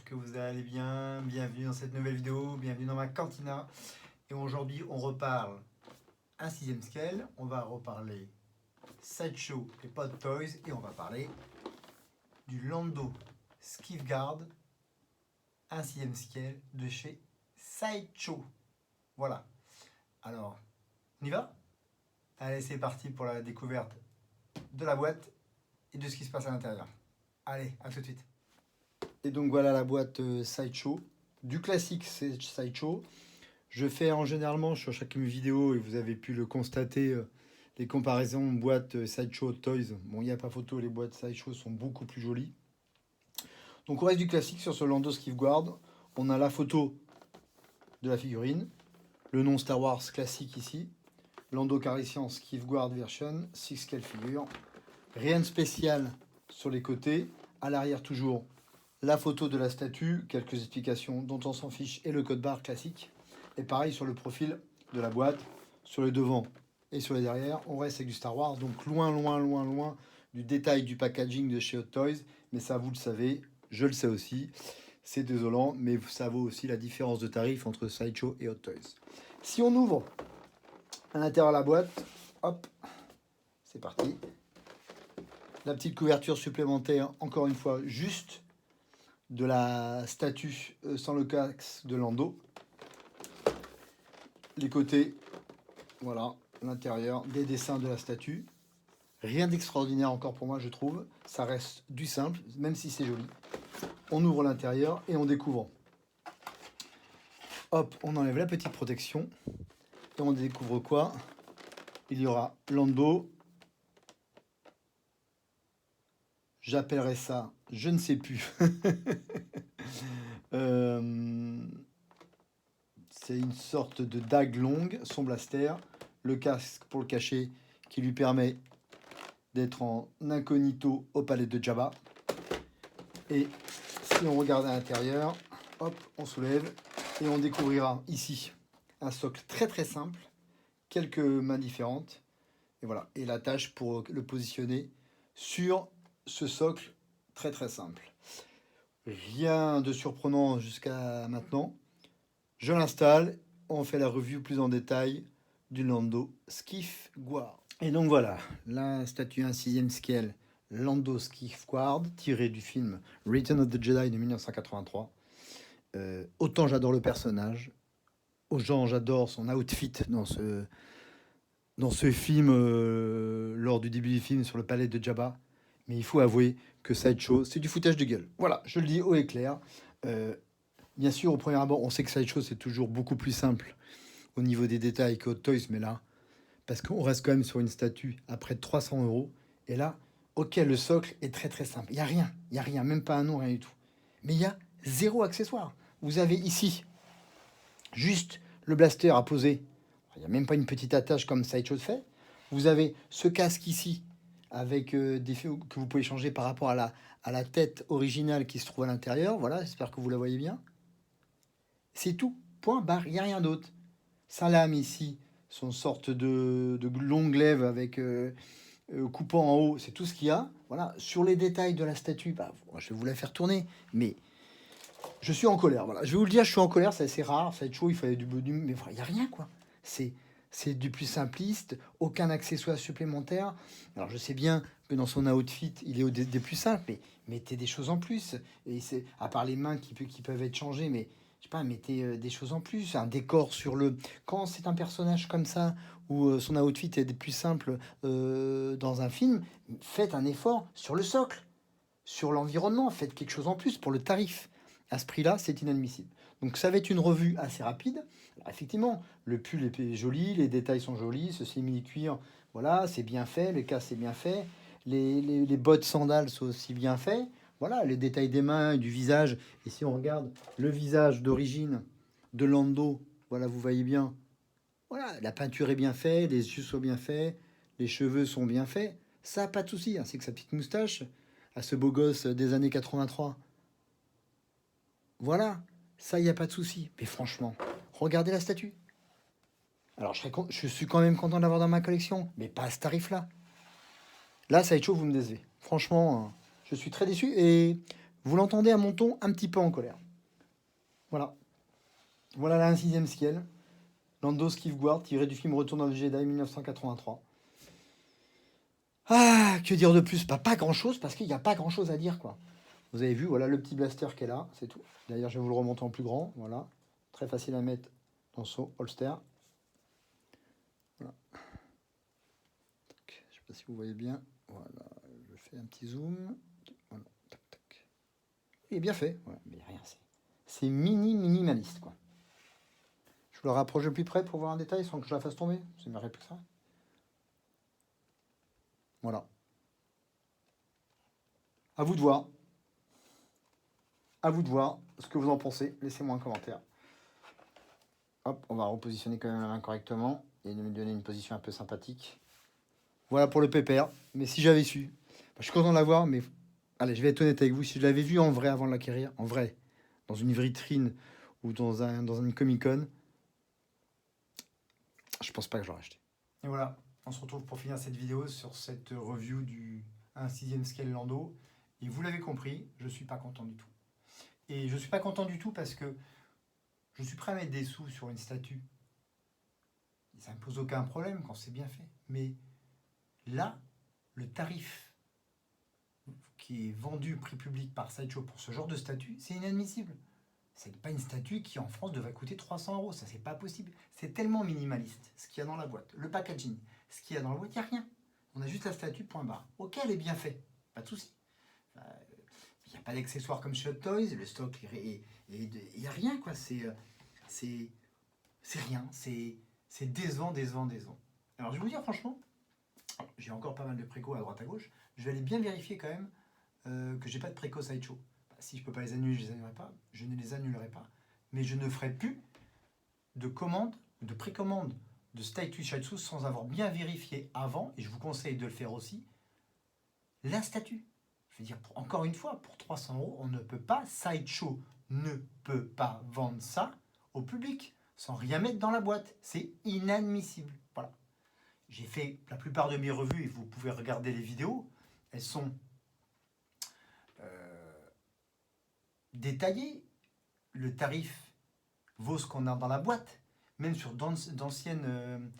que vous allez bien. Bienvenue dans cette nouvelle vidéo, bienvenue dans ma cantina. Et aujourd'hui, on reparle un 6e scale, on va reparler Sideshow et Pod Toys, et on va parler du Lando Skiff Guard, un 6e scale de chez Sideshow. Voilà. Alors, on y va? Allez, c'est parti pour la découverte de la boîte et de ce qui se passe à l'intérieur. Allez, à tout de suite. Et donc voilà la boîte Sideshow, du classique Sideshow. Je fais en généralement sur chaque vidéo, et vous avez pu le constater, les comparaisons boîte Sideshow Toys. Bon, il n'y a pas photo, les boîtes Sideshow sont beaucoup plus jolies. Donc on reste du classique sur ce Lando Skiff Guard. On a la photo de la figurine, le nom Star Wars classique ici, Lando Calrissian Skiff Guard version, 6 scale figure. Rien de spécial sur les côtés. À l'arrière toujours la photo de la statue, quelques explications dont on s'en fiche et le code barre classique. Et pareil sur le profil de la boîte, sur les devants et sur les derrière, on reste avec du Star Wars, donc loin du détail du packaging de chez Hot Toys. Mais ça, vous le savez, je le sais aussi, c'est désolant, mais ça vaut aussi la différence de tarif entre Sideshow et Hot Toys. Si on ouvre à l'intérieur de la boîte, hop, c'est parti. La petite couverture supplémentaire, encore une fois, juste de la statue sans le casque de Lando. Les côtés, voilà, l'intérieur, des dessins de la statue. Rien d'extraordinaire encore pour moi, je trouve. Ça reste du simple, même si c'est joli. On ouvre l'intérieur et on découvre. Hop, on enlève la petite protection. Et on découvre quoi? Il y aura Lando. J'appellerai ça, je ne sais plus. C'est une sorte de dague longue, son blaster, le casque pour le cacher qui lui permet d'être en incognito au palais de Jabba. Et si on regarde à l'intérieur, hop, on soulève et on découvrira ici un socle très simple, quelques mains différentes, et voilà, et la tâche pour le positionner sur ce socle très simple. Rien de surprenant jusqu'à maintenant. Je l'installe, on fait la review plus en détail du Lando Skiff Guard. Et donc voilà, la statue 1 6e scale Lando Skiff Guard, tirée du film Return of the Jedi de 1983. Autant j'adore le personnage, autant j'adore son outfit dans ce film, lors du début du film sur le palais de Jabba. Mais il faut avouer que Sideshow, c'est du foutage de gueule. Voilà, je le dis haut et clair. Bien sûr, au premier abord, on sait que Sideshow, c'est toujours beaucoup plus simple au niveau des détails que Hot Toys, mais là, parce qu'on reste quand même sur une statue à près de 300 €. Et là, ok, le socle est très simple. Il n'y a rien, même pas un nom, rien du tout. Mais il y a zéro accessoire. Vous avez ici juste le blaster à poser. Il n'y a même pas une petite attache comme Sideshow fait. Vous avez ce casque ici avec des feux que vous pouvez changer par rapport à la tête originale qui se trouve à l'intérieur. Voilà, j'espère que vous la voyez bien. C'est tout. Point barre, il n'y a rien d'autre. Sa lame ici, son sorte de longue lèvre avec coupant en haut, c'est tout ce qu'il y a. Voilà. Sur les détails de la statue, bah, je vais vous la faire tourner, mais je suis en colère. Voilà. Je vais vous le dire, je suis en colère, c'est assez rare, ça va être chaud, il fallait du volume, mais il n'y a rien, quoi. C'est du plus simpliste, aucun accessoire supplémentaire. Alors je sais bien que dans son outfit, il est des plus simples, mais mettez des choses en plus. Et c'est à part les mains qui peuvent être changées, mais je sais pas, mettez des choses en plus, un décor sur le. Quand c'est un personnage comme ça, où son outfit est des plus simples dans un film, faites un effort sur le socle, sur l'environnement, faites quelque chose en plus pour le tarif. À ce prix-là, c'est inadmissible. Donc ça va être une revue assez rapide. Alors, effectivement, le pull est joli, les détails sont jolis, ce simili-cuir, voilà, c'est bien fait, le cas c'est bien fait, les bottes sandales sont aussi bien faits. Voilà, les détails des mains et du visage. Et si on regarde le visage d'origine de Lando, voilà, vous voyez bien, voilà, la peinture est bien faite, les yeux sont bien faits, les cheveux sont bien faits. Ça, pas de souci, ainsi que sa petite moustache, à ce beau gosse des années 83. Voilà, ça, il n'y a pas de souci. Mais franchement, regardez la statue. Alors, je suis quand même content de l'avoir dans ma collection, mais pas à ce tarif-là. Là, Sideshow, vous me décevez. Franchement, je suis très déçu. Et Vous l'entendez à mon ton un petit peu en colère. Voilà. Voilà la 1/6 scale. Lando Skifward, tiré du film Retour dans le Jedi 1983. Ah, que dire de plus? Pas grand-chose, parce qu'il n'y a pas grand-chose à dire, quoi. Vous avez vu, voilà le petit blaster qu'elle a, c'est tout. D'ailleurs, je vais vous le remonter en plus grand, voilà. Très facile à mettre dans son holster. Voilà. Je ne sais pas si vous voyez bien. Voilà, je fais un petit zoom. Voilà, tac, tac. Il est bien fait, voilà. Mais rien, c'est minimaliste, quoi. Je le rapproche de plus près pour voir un détail sans que je la fasse tomber. C'est mieux que ça. Voilà. À vous de voir. À vous de voir ce que vous en pensez. Laissez-moi un commentaire. Hop, on va repositionner quand même la main correctement et nous donner une position un peu sympathique. Voilà pour le pépère. Mais si j'avais su, je suis content de l'avoir, mais allez, je vais être honnête avec vous. Si je l'avais vu en vrai avant de l'acquérir, en vrai, dans une vitrine ou dans une Comic-Con, je pense pas que je l'aurais acheté. Et voilà, on se retrouve pour finir cette vidéo sur cette review du 1/6 scale Lando. Et vous l'avez compris, je suis pas content du tout. Et je suis pas content du tout parce que je suis prêt à mettre des sous sur une statue. Ça ne me pose aucun problème quand c'est bien fait. Mais là, le tarif qui est vendu prix public par Sideshow pour ce genre de statue, c'est inadmissible. C'est pas une statue qui en France devrait coûter 300 €. Ça, c'est pas possible. C'est tellement minimaliste ce qu'il y a dans la boîte. Le packaging, ce qu'il y a dans la boîte, il n'y a rien. On a juste la statue, point barre. Ok, elle est bien faite, pas de souci. Il n'y a pas d'accessoires comme chez Hot Toys, le stock, il n'y a rien, quoi. C'est rien. C'est décevant. Alors, je vais vous dire franchement, j'ai encore pas mal de préco à droite à gauche. Je vais aller bien vérifier quand même que j'ai pas de préco Sideshow. Si je ne peux pas les annuler, je ne les annulerai pas. Je ne les annulerai pas. Mais je ne ferai plus de commandes, de précommande de statue Sideshow sans avoir bien vérifié avant, et je vous conseille de le faire aussi, la statue. Je veux dire, encore une fois, pour 300 €, on ne peut pas, Sideshow ne peut pas vendre ça au public sans rien mettre dans la boîte. C'est inadmissible. Voilà. J'ai fait la plupart de mes revues et vous pouvez regarder les vidéos. Elles sont détaillées. Le tarif vaut ce qu'on a dans la boîte. Même sur d'anciennes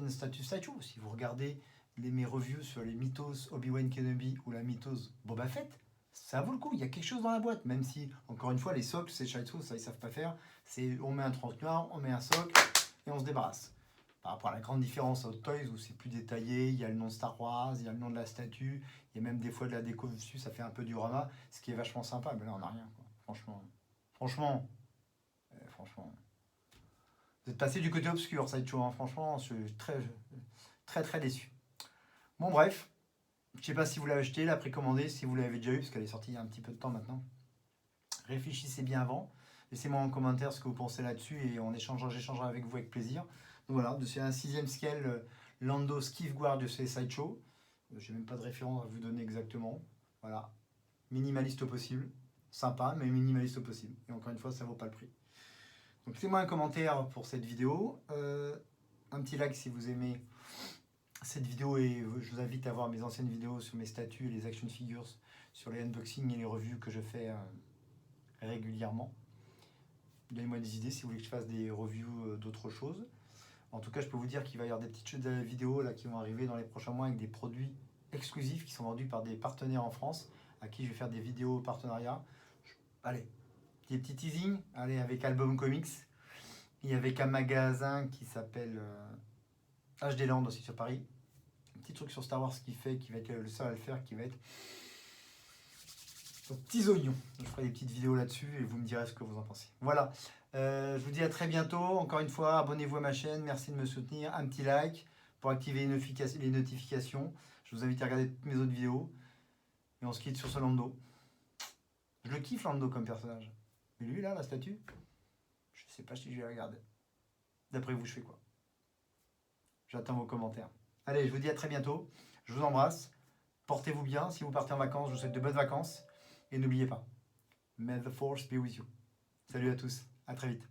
statues Sideshow. Si vous regardez mes reviews sur les mythos Obi-Wan Kenobi ou la mythos Boba Fett, ça vaut le coup. Il y a quelque chose dans la boîte. Même si, encore une fois, les socles, c'est Sideshow, ça ils savent pas faire. C'est on met un trente noir, on met un socle et on se débarrasse. Par rapport à la grande différence à Hot Toys où c'est plus détaillé, il y a le nom de Star Wars, il y a le nom de la statue, il y a même des fois de la déco dessus, ça fait un peu diorama, ce qui est vachement sympa. Mais là, on n'a rien, quoi. Franchement. Vous êtes passé du côté obscur, Sideshow, hein. Franchement, je suis très déçu. Bon, bref, je ne sais pas si vous l'avez acheté, l'a précommandé, si vous l'avez déjà eu, parce qu'elle est sortie il y a un petit peu de temps maintenant. Réfléchissez bien avant. Laissez-moi en commentaire ce que vous pensez là-dessus et j'échangerai avec vous avec plaisir. Donc voilà, c'est un 6e scale Lando Skifward de ces Sideshow. Je n'ai même pas de référence à vous donner exactement. Voilà, minimaliste possible. Sympa, mais minimaliste possible. Et encore une fois, ça ne vaut pas le prix. Donc laissez-moi un commentaire pour cette vidéo. Un petit like si vous aimez cette vidéo et je vous invite à voir mes anciennes vidéos sur mes statues et les action figures, sur les unboxings et les reviews que je fais régulièrement. Donnez-moi des idées si vous voulez que je fasse des reviews d'autres choses. En tout cas, je peux vous dire qu'il va y avoir des petites vidéos là, qui vont arriver dans les prochains mois avec des produits exclusifs qui sont vendus par des partenaires en France à qui je vais faire des vidéos partenariat. Allez, des petits teasings, allez, avec Album Comics et avec un magasin qui s'appelle HD Land aussi sur Paris. Un petit truc sur Star Wars qui va être le seul à le faire, qui va être aux petits oignons. Je ferai des petites vidéos là-dessus et vous me direz ce que vous en pensez. Voilà, je vous dis à très bientôt. Encore une fois, abonnez-vous à ma chaîne, merci de me soutenir. Un petit like pour activer les notifications. Je vous invite à regarder toutes mes autres vidéos. Et on se quitte sur ce Lando. Je le kiffe Lando comme personnage. Mais lui là, la statue, je sais pas si je vais la regarder. D'après vous, je fais quoi? J'attends vos commentaires. Allez, je vous dis à très bientôt. Je vous embrasse. Portez-vous bien. Si vous partez en vacances, je vous souhaite de bonnes vacances. Et n'oubliez pas, may the force be with you. Salut à tous. À très vite.